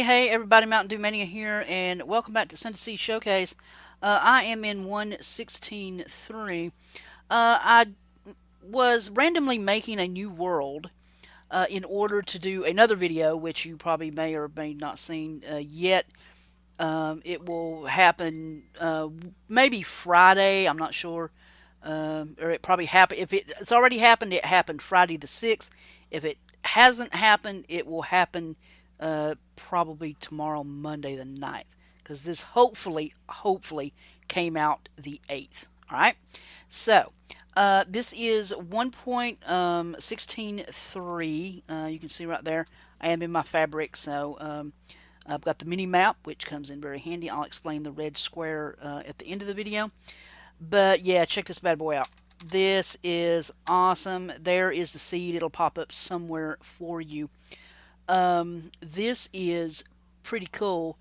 Hey everybody, Mntdewmania here, and welcome back to Sunday Sea Showcase. I am in 1.16.3. I was randomly making a new world in order to do another video, which you probably may or may not seen yet. It will happen maybe Friday, I'm not sure. Or it probably happened. If it's already happened, it happened Friday the 6th. If it hasn't happened, it will happen probably tomorrow, Monday the 9th. Because this hopefully came out the 8th. All right. So, this is 1.16.3. You can see right there, I am in my fabric. So, I've got the mini map, which comes in very handy. I'll explain the red square at the end of the video. But yeah, check this bad boy out. This is awesome. There is the seed. It'll pop up somewhere for you. This is pretty cool.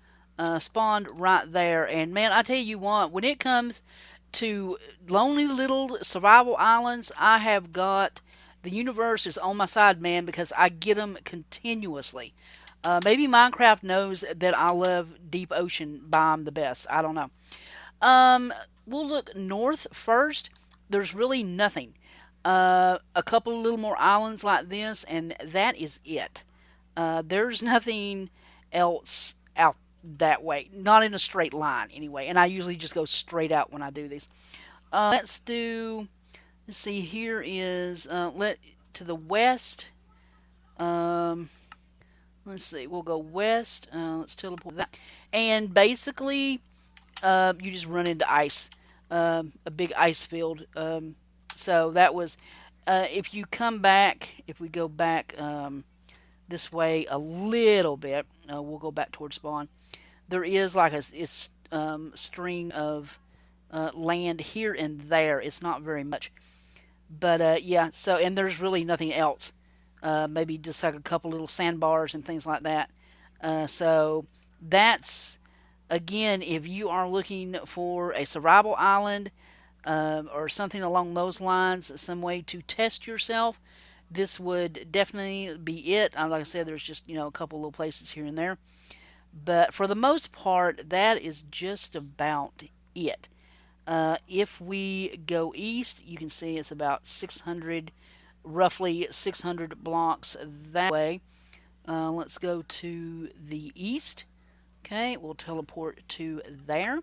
Spawned right there. And man, I tell you what, when it comes to lonely little survival islands, I have got the universe is on my side, man, because I get them continuously. Maybe Minecraft knows that I love deep ocean biome the best. I don't know. We'll look north first. There's really nothing. A couple of little more islands like this, and that is it. There's nothing else out that way. Not in a straight line, anyway. And I usually just go straight out when I do these. Let's do. Let's see. Here is let to the west. Let's see. We'll go west. Let's teleport that. And basically, you just run into ice, a big ice field. So that was, if you come back, if we go back this way a little bit, we'll go back towards spawn. There is like a string of land here and there. It's not very much, but yeah. So and there's really nothing else. Maybe just like a couple little sandbars and things like that. So that's again, if you are looking for a survival island or something along those lines, some way to test yourself, this would definitely be it. Like I said, there's just a couple little places here and there, but for the most part, that is just about it. If we go east, you can see it's about 600, roughly 600 blocks that way. Let's go to the east. Okay, we'll teleport to there.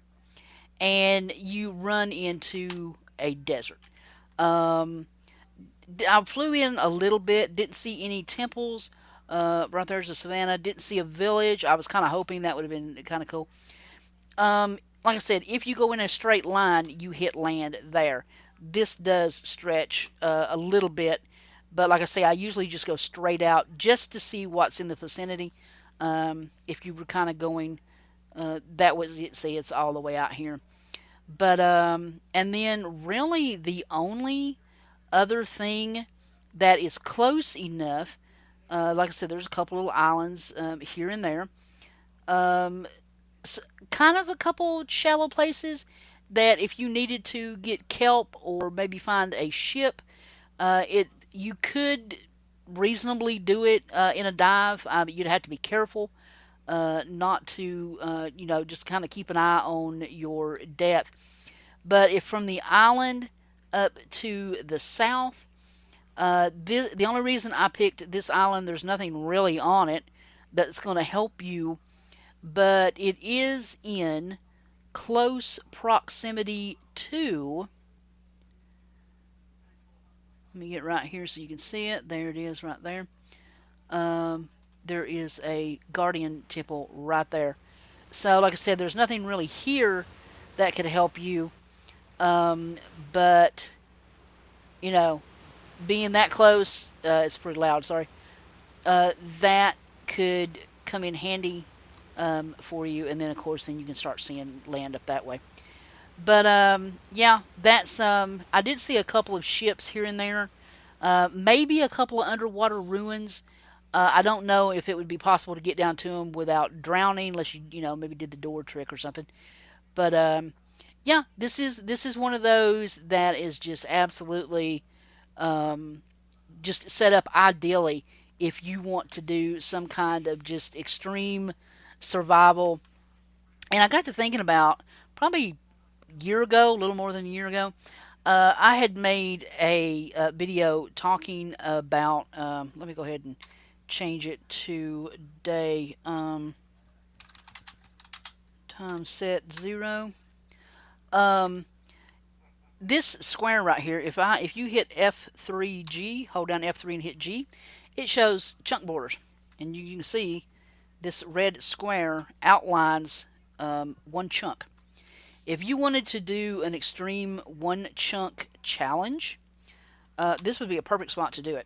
And you run into a desert. I flew in a little bit, didn't see any temples. Right there's a savannah, didn't see a village. I was kind of hoping that would have been kind of cool. Like I said, if you go in a straight line, you hit land there. This does stretch a little bit, but like I say, I usually just go straight out just to see what's in the vicinity. If you were kind of going, that was it. See, it's all the way out here. But and then really the only other thing that is close enough, like I said, there's a couple of islands here and there. Um, Kind of a couple shallow places that if you needed to get kelp or maybe find a ship, it you could reasonably do it in a dive. You'd have to be careful not to, just kind of keep an eye on your depth. But if from the island up to the south, the only reason I picked this island, there's nothing really on it that's going to help you, but it is in close proximity to. Let me get right here so you can see it. There it is right there. There is a guardian temple right there. So, like I said, there's nothing really here that could help you. But, you know, being that close, it's pretty loud, sorry. That could come in handy for you. And then, of course, then you can start seeing land up that way. But, yeah, that's, I did see a couple of ships here and there. Maybe a couple of underwater ruins. I don't know if it would be possible to get down to them without drowning, unless you maybe did the door trick or something. But yeah, this is one of those that is just absolutely just set up ideally if you want to do some kind of just extreme survival. And I got to thinking about probably a year ago, a little more than a year ago, I had made a, video talking about. Let me go ahead and change it to day. Time set 0. Um, this square right here, if you hit F3G, hold down F3 and hit G, it shows chunk borders, and you can see this red square outlines one chunk. If you wanted to do an extreme one chunk challenge, this would be a perfect spot to do it.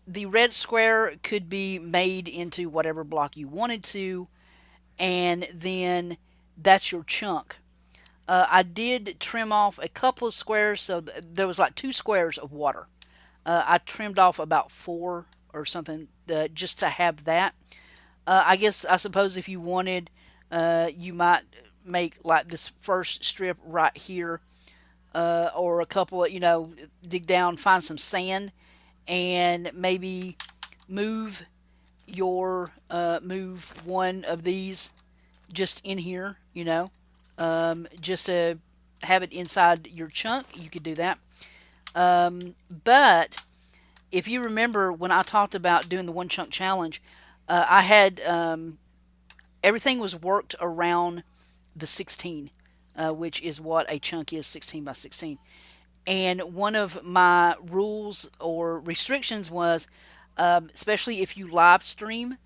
The red square could be made into whatever block you wanted to, and then that's your chunk. I did trim off a couple of squares, so there was like 2 squares of water. I trimmed off about 4 or something just to have that. I suppose if you wanted, you might make like this first strip right here, or a couple of, dig down, find some sand, and maybe move move one of these just in here, just to have it inside your chunk. You could do that. But if you remember when I talked about doing the one chunk challenge, I had everything was worked around the 16, which is what a chunk is, 16 by 16. And one of my rules or restrictions was, especially if you live stream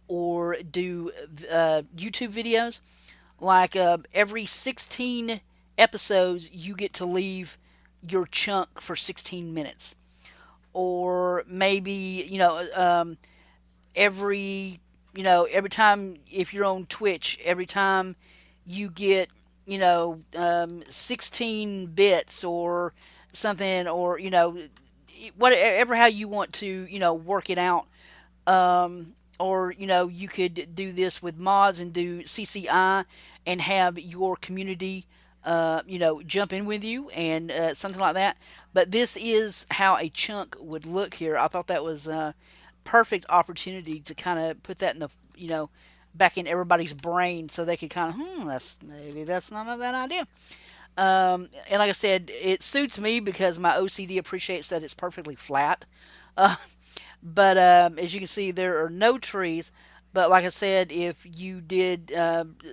or do YouTube videos, like every 16 episodes, you get to leave your chunk for 16 minutes. Or maybe, every, every time, if you're on Twitch, every time you get, 16 bits or something, or, whatever, how you want to, work it out. Or you could do this with mods and do CCI and have your community jump in with you and something like that. But this is how a chunk would look here. I thought that was a perfect opportunity to kind of put that in the back in everybody's brain, so they could kind of that's not a bad idea. And like I said, it suits me because my OCD appreciates that it's perfectly flat. Uh, but as you can see, there are no trees. But like I said, if you did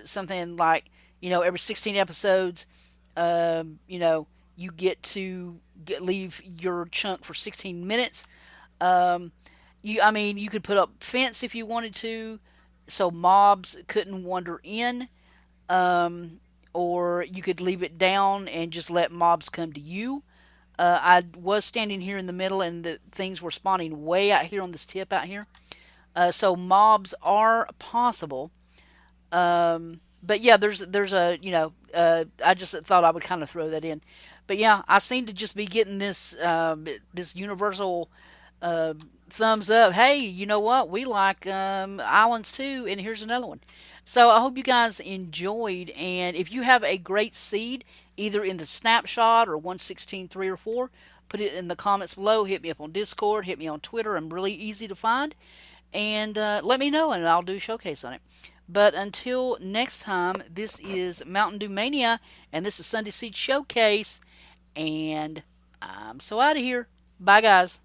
something like, every 16 episodes, you get to leave your chunk for 16 minutes. You could put up fence if you wanted to, so mobs couldn't wander in. Or you could leave it down and just let mobs come to you. I was standing here in the middle, and the things were spawning way out here on this tip out here. So mobs are possible. But yeah, there's a I just thought I would kind of throw that in. But yeah, I seem to just be getting this universal thumbs up. Hey, you know what? We like islands too, and here's another one. So I hope you guys enjoyed, and if you have a great seed, either in the snapshot or 116.3 or 4, put it in the comments below. Hit me up on Discord. Hit me on Twitter. I'm really easy to find. And let me know, and I'll do a showcase on it. But until next time, this is Mntdewmania, and this is Sunday Seed Showcase, and I'm so out of here. Bye, guys.